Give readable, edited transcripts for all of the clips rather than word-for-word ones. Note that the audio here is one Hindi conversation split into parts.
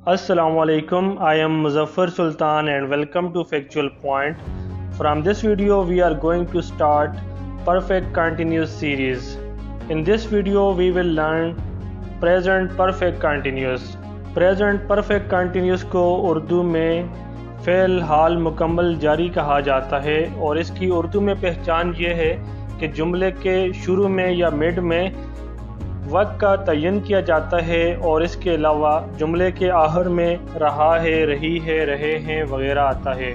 Assalamualaikum, I am Muzaffar Sultan and welcome to Factual Point. From this video we are going to start Perfect Continuous series. In this video we will learn Present Perfect Continuous. Present Perfect Continuous को उर्दू में फ़ेल हाल मुकम्मल जारी कहा जाता है और इसकी उर्दू में पहचान ये है कि जुमले के शुरू में या मिड में वक्त का तयन किया जाता है और इसके अलावा जुमले के आखिर में रहा है, रही है, रहे हैं वगैरह आता है।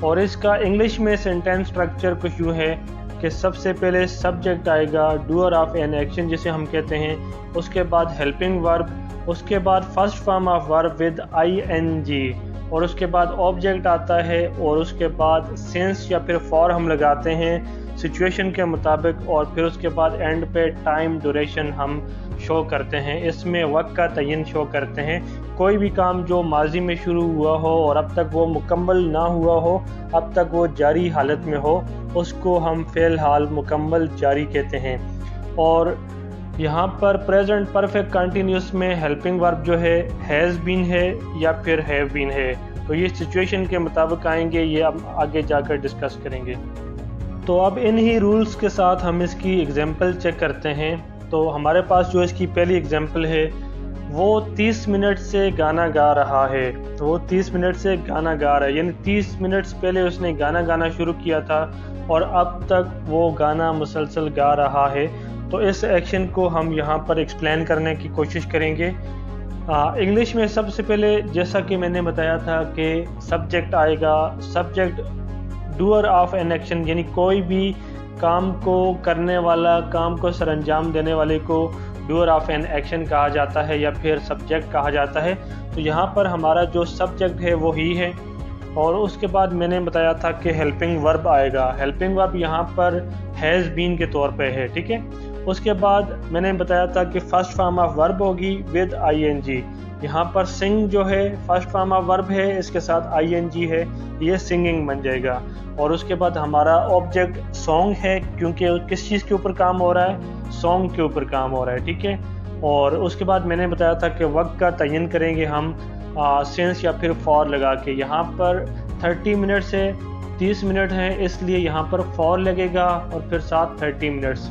और इसका इंग्लिश में सेंटेंस स्ट्रक्चर कुछ यूँ है कि सबसे पहले सब्जेक्ट आएगा, डूअर ऑफ एन एक्शन जिसे हम कहते हैं, उसके बाद हेल्पिंग वर्ब, उसके बाद first form of verb with ing और उसके बाद ऑब्जेक्ट आता है और उसके बाद सिंस या फिर फॉर हम लगाते हैं सिचुएशन के मुताबिक और फिर उसके बाद एंड पे टाइम ड्यूरेशन हम शो करते हैं। इसमें वक्त का तयन शो करते हैं। कोई भी काम जो माजी में शुरू हुआ हो और अब तक वो मुकम्मल ना हुआ हो, अब तक वो जारी हालत में हो, उसको हम फ़ेल हाल मुकम्मल जारी कहते हैं। और यहाँ पर प्रेजेंट परफेक्ट कंटिन्यूस में हेल्पिंग वर्ब जो है हैज़ बीन है या फिर हैव बीन है, तो ये सिचुएशन के मुताबिक आएंगे, ये हम आगे जाकर डिस्कस करेंगे। तो अब इन ही रूल्स के साथ हम इसकी एग्जांपल चेक करते हैं। तो हमारे पास जो इसकी पहली एग्जांपल है वो 30 मिनट से गाना गा रहा है। तो वो 30 मिनट से गाना गा रहा है, यानी 30 मिनट पहले उसने गाना गाना शुरू किया था और अब तक वो गाना मुसलसल गा रहा है। तो इस एक्शन को हम यहाँ पर एक्सप्लेन करने की कोशिश करेंगे। इंग्लिश में सबसे पहले जैसा कि मैंने बताया था कि सब्जेक्ट आएगा, subject doer of an action, यानी कोई भी काम को करने वाला, काम को सरअंजाम देने वाले को डूअर ऑफ एन एक्शन कहा जाता है या फिर सब्जेक्ट कहा जाता है। तो यहाँ पर हमारा जो सब्जेक्ट है वो ही है। और उसके बाद मैंने बताया था कि हेल्पिंग वर्ब आएगा। हेल्पिंग वर्ब यहाँ पर हैज़ बीन के तौर पे है, ठीक है। उसके बाद मैंने बताया था कि फर्स्ट फॉर्म ऑफ वर्ब होगी विद ing। यहाँ पर सिंग जो है फर्स्ट फॉर्म ऑफ वर्ब है, इसके साथ ing है, ये सिंगिंग बन जाएगा। और उसके बाद हमारा ऑब्जेक्ट सॉन्ग है, क्योंकि किस चीज़ के ऊपर काम हो रहा है, सॉन्ग के ऊपर काम हो रहा है, ठीक है। और उसके बाद मैंने बताया था कि वक्त का तयन करेंगे हम सिंस या फिर फॉर लगा के। यहाँ पर 30 मिनट से 30 मिनट है, इसलिए यहाँ पर फॉर लगेगा और फिर साथ 30 minutes.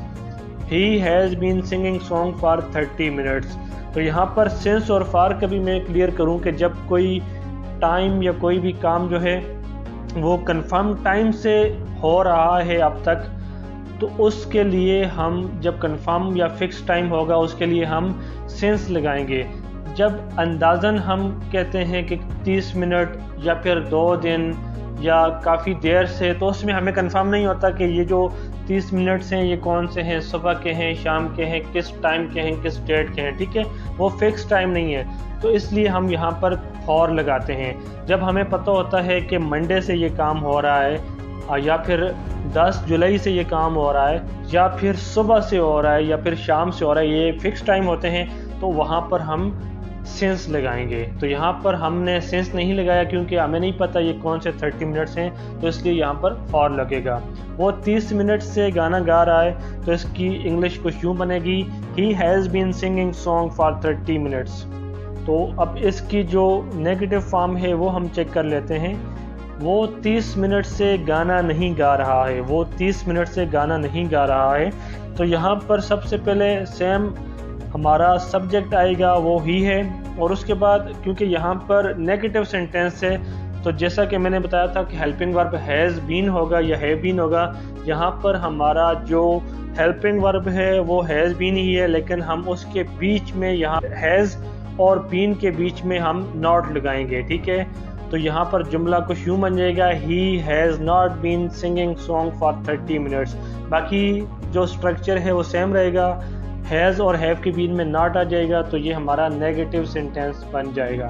He has been singing song for 30 minutes. तो यहाँ पर सिंस और फॉर का भी मैं क्लियर करूँ कि जब कोई टाइम या कोई भी काम जो है वो कंफर्म टाइम से हो रहा है अब तक, तो उसके लिए हम जब कंफर्म या फिक्स टाइम होगा उसके लिए हम सिंस लगाएंगे। जब अंदाज़न हम कहते हैं कि 30 मिनट या फिर 2 दिन या काफ़ी देर से, तो उसमें हमें कंफर्म नहीं होता कि ये जो 30 मिनट्स हैं ये कौन से हैं, सुबह के हैं, शाम के हैं, किस टाइम के हैं, किस डेट के हैं, ठीक है। वो फिक्स टाइम नहीं है, तो इसलिए हम यहाँ पर फॉर लगाते हैं। जब हमें पता होता है कि मंडे से ये काम हो रहा है या फिर 10 जुलाई से ये काम हो रहा है या फिर सुबह से हो रहा है या फिर शाम से हो रहा है, ये फिक्स टाइम होते हैं, तो वहाँ पर हम सिंस लगाएंगे। तो यहाँ पर हमने सिंस नहीं लगाया क्योंकि हमें नहीं पता ये कौन से 30 मिनट्स हैं, तो इसलिए यहाँ पर फॉर लगेगा। वो 30 मिनट से गाना गा रहा है, तो इसकी इंग्लिश कुछ यूँ बनेगी, he has been singing song for 30 minutes. तो अब इसकी जो नेगेटिव फॉर्म है वो हम चेक कर लेते हैं। वो 30 मिनट से गाना नहीं गा रहा है, वो 30 मिनट से गाना नहीं गा रहा है। तो यहाँ पर सबसे पहले सेम हमारा सब्जेक्ट आएगा, वो ही है। और उसके बाद क्योंकि यहाँ पर नेगेटिव सेंटेंस है, तो जैसा कि मैंने बताया था कि हेल्पिंग वर्ब हैज़ बीन होगा या हैव बीन होगा, यहाँ पर हमारा जो हेल्पिंग वर्ब है वो हैज़ बीन ही है, लेकिन हम उसके बीच में यहाँ हैज़ और बीन के बीच में हम नॉट लगाएंगे, ठीक है। तो यहाँ पर जुमला कुछ यूँ बन जाएगा, he has not been singing song for 30 minutes. बाकी जो स्ट्रक्चर है वो सेम रहेगा, हैज़ और हैव के बीच में नॉट आ जाएगा, तो ये हमारा नेगेटिव सेंटेंस बन जाएगा।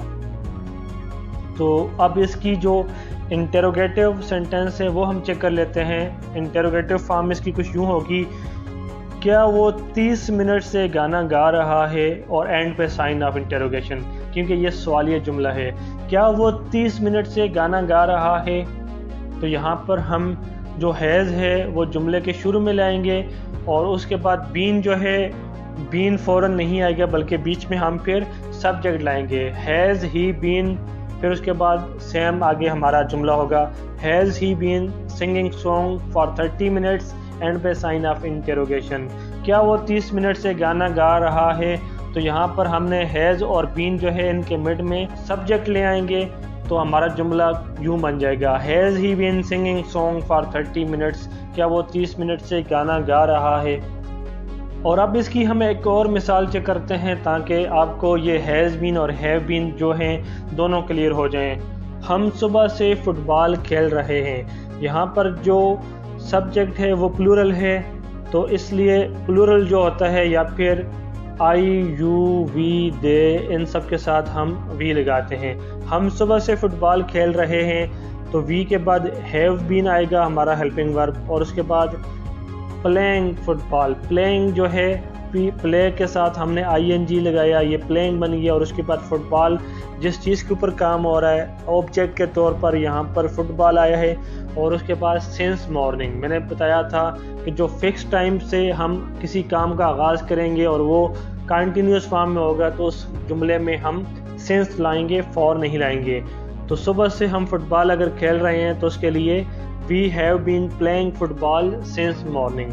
तो अब इसकी जो इंटेरोगेटिव सेंटेंस है वो हम चेक कर लेते हैं। इंटेरोगेटिव फॉर्म इसकी कुछ यूँ होगी, क्या वो 30 मिनट से गाना गा रहा है, और एंड पे साइन ऑफ इंटेरोगेशन, क्योंकि ये सवालिया जुमला है। क्या वो 30 मिनट से गाना गा रहा है, तो यहाँ पर हम जो हैज़ है वो जुमले के शुरू में लाएंगे और उसके बाद बीन जो है बीन फ़ौरन नहीं आएगा, बल्कि बीच में हम फिर सब्जेक्ट लाएंगे, हैज़ ही बीन, फिर उसके बाद सेम आगे हमारा जुमला होगा, has he been singing song for 30 minutes end पे साइन ऑफ इंटरोगेशन, क्या वो 30 मिनट से गाना गा रहा है। तो यहाँ पर हमने हैज़ और बीन जो है इनके मिड में सब्जेक्ट ले आएंगे, तो हमारा जुमला यूँ बन जाएगा, has he been singing song for 30 minutes, क्या वो 30 मिनट से गाना गा रहा है। और अब इसकी हम एक और मिसाल चेक करते हैं ताकि आपको ये हैज़ बीन और हैव बीन जो हैं दोनों क्लियर हो जाएं। हम सुबह से फुटबॉल खेल रहे हैं, यहाँ पर जो सब्जेक्ट है वो प्लूरल है, तो इसलिए प्लूरल जो होता है या फिर आई यू वी दे इन सब के साथ हम वी लगाते हैं। हम सुबह से फुटबॉल खेल रहे हैं, तो वी के बाद हैव बीन आएगा हमारा हेल्पिंग वर्ब, और उसके बाद प्लेइंग फुटबॉल, प्लेइंग जो है प्ले के साथ हमने ING लगाया, ये प्लेइंग बन गया, और उसके बाद फुटबॉल जिस चीज़ के ऊपर काम हो रहा है ऑब्जेक्ट के तौर पर यहाँ पर फुटबॉल आया है। और उसके बाद सिंस मॉर्निंग, मैंने बताया था कि जो फिक्स टाइम से हम किसी काम का आगाज़ करेंगे और वो कंटिन्यूस फॉर्म में होगा, तो उस जुमले में हम सिंस लाएंगे, फॉर नहीं लाएंगे। तो सुबह से हम फुटबॉल अगर खेल रहे हैं तो उसके लिए we have been playing football since morning.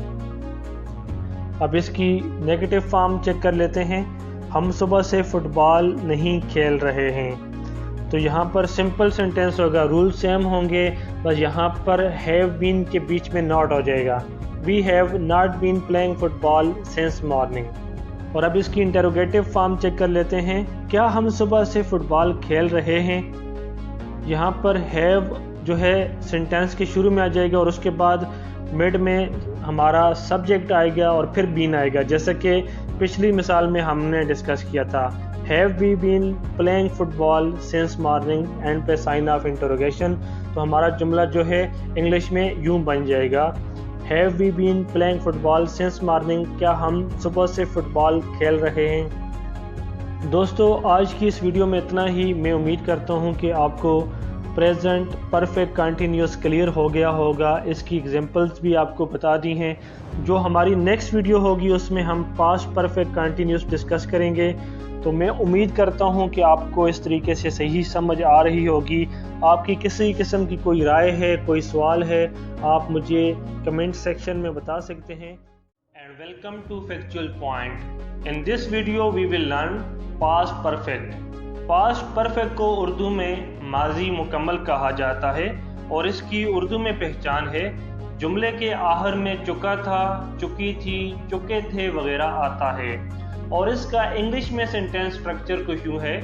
अब इसकी नेगेटिव फॉर्म चेक कर लेते हैं, हम सुबह से फुटबॉल नहीं खेल रहे हैं। तो यहाँ पर सिंपल सेंटेंस होगा, रूल सेम होंगे, बस यहाँ पर हैव बीन के बीच में नॉट हो जाएगा, we have not been playing football since morning. और अब इसकी इंटरोगेटिव फॉर्म चेक कर लेते हैं, क्या हम सुबह से फुटबॉल खेल रहे हैं। यहाँ पर हैव जो है सेंटेंस के शुरू में आ जाएगा और उसके बाद मिड में हमारा सब्जेक्ट आएगा और फिर बीन आएगा, जैसे कि पिछली मिसाल में हमने डिस्कस किया था, have we been playing football since morning end पे साइन ऑफ इंटरोगेशन। तो हमारा जुमला जो है इंग्लिश में यूं बन जाएगा, have we been playing football since morning, क्या हम सुबह से फुटबॉल खेल रहे हैं। दोस्तों आज की इस वीडियो में इतना ही। मैं उम्मीद करता हूँ कि आपको प्रेजेंट परफेक्ट कंटिन्यूस क्लियर हो गया होगा, इसकी एग्जांपल्स भी आपको बता दी हैं। जो हमारी नेक्स्ट वीडियो होगी उसमें हम पास्ट परफेक्ट कंटिन्यूस डिस्कस करेंगे। तो मैं उम्मीद करता हूं कि आपको इस तरीके से सही समझ आ रही होगी। आपकी किसी किस्म की कोई राय है, कोई सवाल है, आप मुझे कमेंट सेक्शन में बता सकते हैं। And welcome to Factual Point. In this video we will learn past perfect. Past perfect को उर्दू में माजी मुकम्मल कहा जाता है और इसकी उर्दू में पहचान है, जुमले के आखिर में चुका था, चुकी थी, चुके थे वगैरह आता है। और इसका इंग्लिश में सेंटेंस स्ट्रक्चर कुछ यूँ है,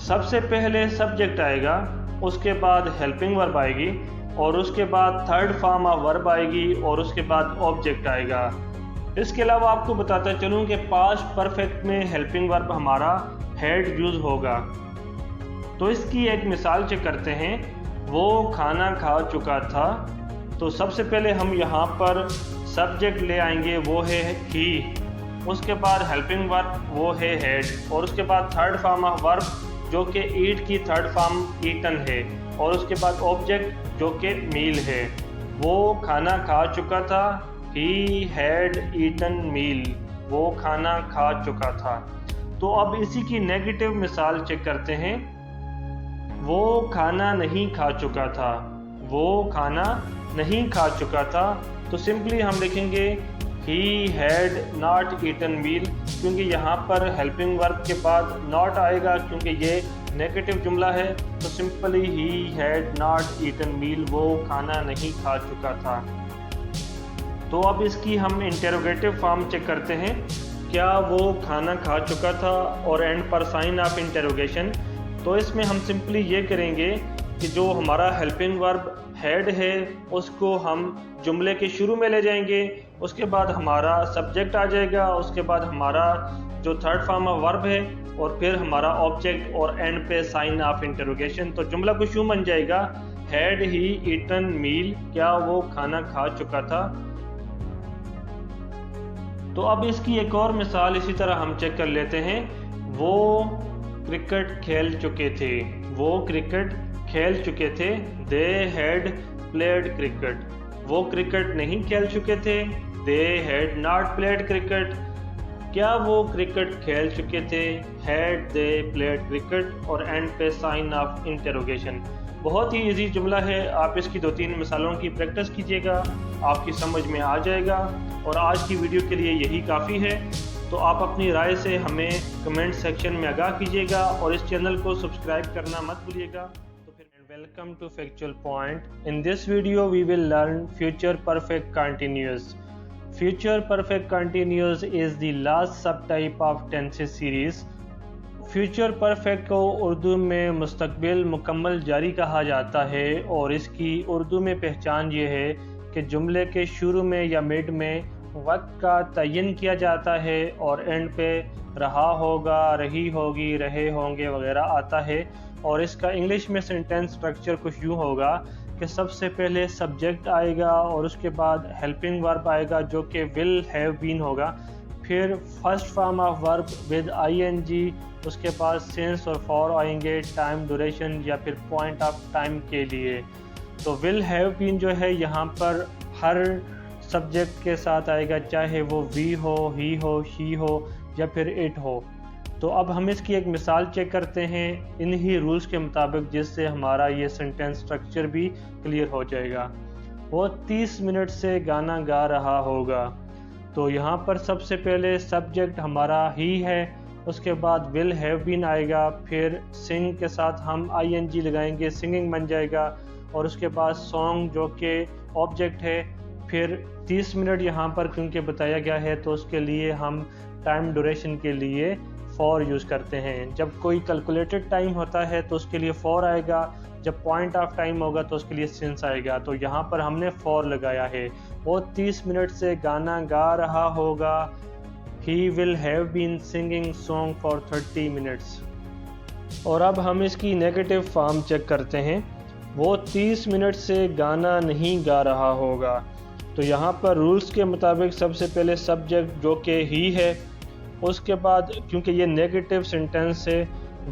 सबसे पहले सब्जेक्ट आएगा, उसके बाद हेल्पिंग वर्ब आएगी और उसके बाद थर्ड फॉर्म ऑफ वर्ब आएगी और उसके बाद ऑब्जेक्ट आएगा। इसके अलावा आपको बताता चलूँ कि पास्ट परफेक्ट में हेल्पिंग वर्ब हमारा हैड यूज होगा। तो इसकी एक मिसाल चेक करते हैं, वो खाना खा चुका था। तो सबसे पहले हम यहाँ पर सब्जेक्ट ले आएंगे, वो है ही, उसके बाद हेल्पिंग वर्ब वो है हैड और उसके बाद थर्ड फॉर्म ऑफ वर्ब जो कि ईट की थर्ड फॉर्म ईटन है और उसके बाद ऑब्जेक्ट जो कि मील है। वो खाना खा चुका था, ही हैड ईटन मील, वो खाना खा चुका था। तो अब इसी की नेगेटिव मिसाल चेक करते हैं, वो खाना नहीं खा चुका था, वो खाना नहीं खा चुका था। तो सिंपली हम लिखेंगे ही हैड नॉट ईटन मील, क्योंकि यहाँ पर हेल्पिंग वर्ब के बाद नॉट आएगा क्योंकि ये नेगेटिव जुमला है। तो simply he had not eaten meal, वो खाना नहीं खा चुका था। तो अब इसकी हम इंटरोगेटिव फॉर्म चेक करते हैं, क्या वो खाना खा चुका था और एंड पर साइन ऑफ इंटरोगेशन। तो इसमें हम सिंपली ये करेंगे कि जो हमारा हेल्पिंग वर्ब हैड है उसको हम जुमले के शुरू में ले जाएंगे, उसके बाद हमारा सब्जेक्ट आ जाएगा, उसके बाद हमारा जो थर्ड फॉर्म ऑफ वर्ब है और फिर हमारा ऑब्जेक्ट और एंड पे साइन ऑफ इंटरोगेशन। तो जुमला कुछ यूँ बन जाएगा, हैड ही ईटन मील, क्या वो खाना खा चुका था। तो अब इसकी एक और मिसाल इसी तरह हम चेक कर लेते हैं, वो क्रिकेट खेल चुके थे, वो क्रिकेट खेल चुके थे, दे हैड प्लेड क्रिकेट, वो क्रिकेट नहीं खेल चुके थे, they had not played cricket, क्या वो क्रिकेट खेल चुके थे? Had they played cricket? और एंड पे साइन ऑफ इंटरोगेशन। बहुत ही इजी जुमला है, आप इसकी 2-3 मिसालों की प्रैक्टिस कीजिएगा, आपकी समझ में आ जाएगा। और आज की वीडियो के लिए यही काफ़ी है। तो आप अपनी राय से हमें कमेंट सेक्शन में आगाह कीजिएगा और इस चैनल को सब्सक्राइब करना मत भूलिएगा। तो फिर welcome to Factual Point. In this video we will learn future perfect continuous. Future perfect continuous is the last subtype of tenses series. Future perfect को उर्दू में मुस्तकबिल मुकम्मल जारी कहा जाता है और इसकी उर्दू में पहचान ये है कि जुमले के शुरू में या मिड में वक्त का तयन किया जाता है और एंड पे रहा होगा, रही होगी, रहे होंगे वगैरह आता है। और इसका इंग्लिश में सेंटेंस स्ट्रक्चर कुछ यूँ होगा कि सबसे पहले सब्जेक्ट आएगा और उसके बाद हेल्पिंग वर्ब आएगा जो कि विल हैव बीन होगा, फिर first form of verb with ING, उसके बाद सिंस और फॉर आएंगे टाइम ड्यूरेशन या फिर पॉइंट ऑफ टाइम के लिए। तो विल हैव बीन जो है यहाँ पर हर सब्जेक्ट के साथ आएगा, चाहे वो वी हो, ही हो, शी हो या फिर इट हो। तो अब हम इसकी एक मिसाल चेक करते हैं इन्हीं रूल्स के मुताबिक, जिससे हमारा ये सेंटेंस स्ट्रक्चर भी क्लियर हो जाएगा। वो 30 मिनट से गाना गा रहा होगा। तो यहाँ पर सबसे पहले सब्जेक्ट हमारा ही है, उसके बाद विल हैव बीन आएगा, फिर सिंग के साथ हम आईएनजी लगाएंगे, सिंगिंग बन जाएगा, और उसके बाद सॉन्ग जो कि ऑब्जेक्ट है। फिर 30 मिनट यहाँ पर क्योंकि बताया गया है तो उसके लिए हम टाइम ड्यूरेशन के लिए फॉर यूज़ करते हैं। जब कोई कैलकुलेटेड टाइम होता है तो उसके लिए फॉर आएगा, जब पॉइंट ऑफ टाइम होगा तो उसके लिए सिंस आएगा। तो यहाँ पर हमने फॉर लगाया है। वो 30 मिनट से गाना गा रहा होगा। He will have been singing song for 30 minutes. और अब हम इसकी नेगेटिव फॉर्म चेक करते हैं। वो 30 मिनट से गाना नहीं गा रहा होगा। तो यहाँ पर रूल्स के मुताबिक सबसे पहले सब्जेक्ट जो कि ही है, उसके बाद क्योंकि ये नेगेटिव सेंटेंस है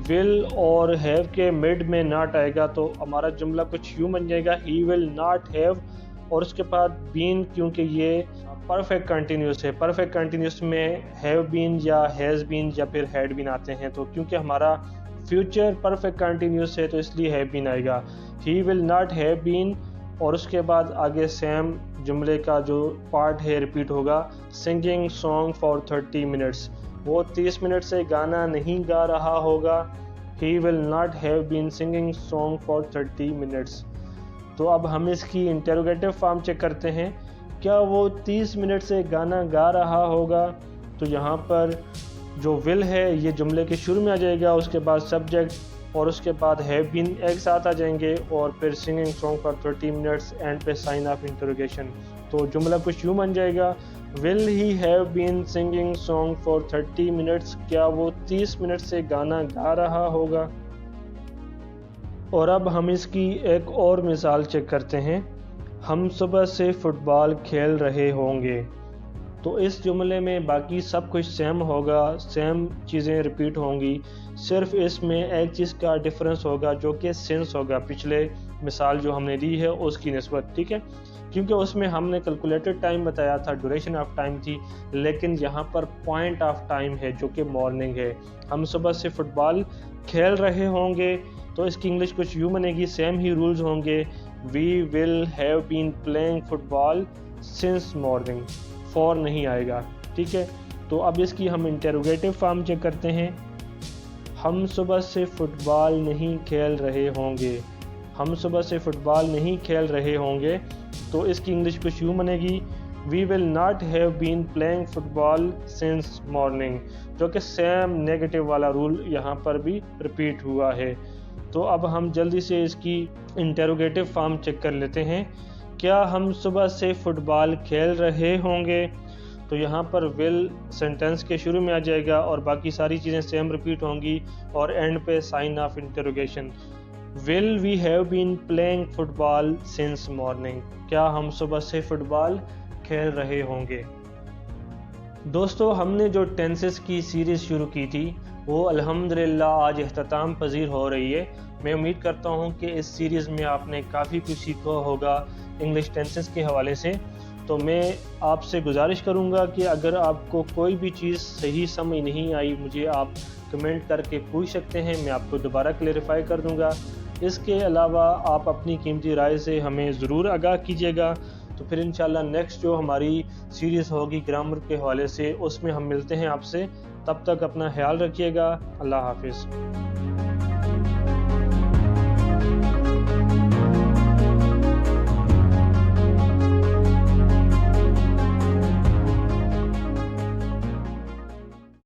विल और हैव के मिड में नॉट आएगा तो हमारा जुमला कुछ यूँ बन जाएगा, ही विल नॉट हैव। और उसके बाद बीन, क्योंकि ये परफेक्ट कंटिन्यूस है, परफेक्ट कंटिन्यूस में हैव बीन या हैज़ बीन या फिर हैड बीन आते हैं। तो क्योंकि हमारा फ्यूचर परफेक्ट कंटिन्यूस है तो इसलिए हैव बीन आएगा, he will not have been. और उसके बाद आगे सेम जुमले का जो पार्ट है रिपीट होगा, सिंगिंग सॉन्ग फॉर 30 मिनट्स। वो 30 मिनट से गाना नहीं गा रहा होगा। He will not have been singing song for 30 minutes. तो अब हम इसकी इंटेरोगेटिव फॉर्म चेक करते हैं। क्या वो 30 मिनट से गाना गा रहा होगा? तो यहाँ पर जो विल है ये जुमले के शुरू में आ जाएगा, उसके बाद सब्जेक्ट और उसके बाद हैव बीन एक साथ आ जाएंगे और फिर singing song for 30 minutes end पे साइन ऑफ इंटरोगेशन। तो जुमला कुछ यूँ बन जाएगा, will he have been singing song for 30 minutes. क्या वो 30 मिनट से गाना गा रहा होगा? और अब हम इसकी एक और मिसाल चेक करते हैं। हम सुबह से फुटबॉल खेल रहे होंगे। तो इस जुमले में बाकी सब कुछ सेम होगा, सेम चीज़ें रिपीट होंगी, सिर्फ इसमें एक चीज़ का डिफरेंस होगा जो कि सिंस होगा, पिछले मिसाल जो हमने दी है उसकी निस्बत। ठीक है, क्योंकि उसमें हमने कैलकुलेटेड टाइम बताया था, ड्यूरेशन ऑफ टाइम थी, लेकिन यहाँ पर पॉइंट ऑफ टाइम है जो कि मॉर्निंग है। हम सुबह से फुटबॉल खेल रहे होंगे तो इसकी इंग्लिश कुछ यूँ बनेगी, सेम ही रूल्स होंगे, we will have been playing football since morning, for नहीं आएगा। ठीक है, तो अब इसकी हम इंटेरोगेटिव फॉर्म चेक करते हैं। हम सुबह से फुटबॉल नहीं खेल रहे होंगे। हम सुबह से फुटबॉल नहीं खेल रहे होंगे तो इसकी इंग्लिश कुछ यूँ बनेगी, we will not have been playing football since morning, जो कि सेम नेगेटिव वाला रूल यहाँ पर भी रिपीट हुआ है। तो अब हम जल्दी से इसकी इंटेरोगेटिव फॉर्म चेक कर लेते हैं। क्या हम सुबह से फुटबॉल खेल रहे होंगे? तो यहाँ पर विल सेंटेंस के शुरू में आ जाएगा और बाकी सारी चीज़ें सेम रिपीट होंगी और एंड पे sign of interrogation, will we have been playing football since morning. क्या हम सुबह से फुटबॉल खेल रहे होंगे? दोस्तों, हमने जो टेंसेस की सीरीज़ शुरू की थी वो अल्हम्दुलिल्लाह आज इख्तिताम पजीर हो रही है। मैं उम्मीद करता हूँ कि इस सीरीज़ में आपने काफ़ी कुछ सीखा होगा इंग्लिश टेंसेस के हवाले से। तो मैं आपसे गुजारिश करूंगा कि अगर आपको कोई भी चीज़ सही समझ नहीं आई, मुझे आप कमेंट करके पूछ सकते हैं, मैं आपको दोबारा क्लेरिफाई कर दूंगा। इसके अलावा आप अपनी कीमती राय से हमें ज़रूर आगाह कीजिएगा। तो फिर इंशाल्लाह नेक्स्ट जो हमारी सीरीज़ होगी ग्रामर के हवाले से, उसमें हम मिलते हैं आपसे। तब तक अपना ख्याल रखिएगा। अल्लाह हाफिज़।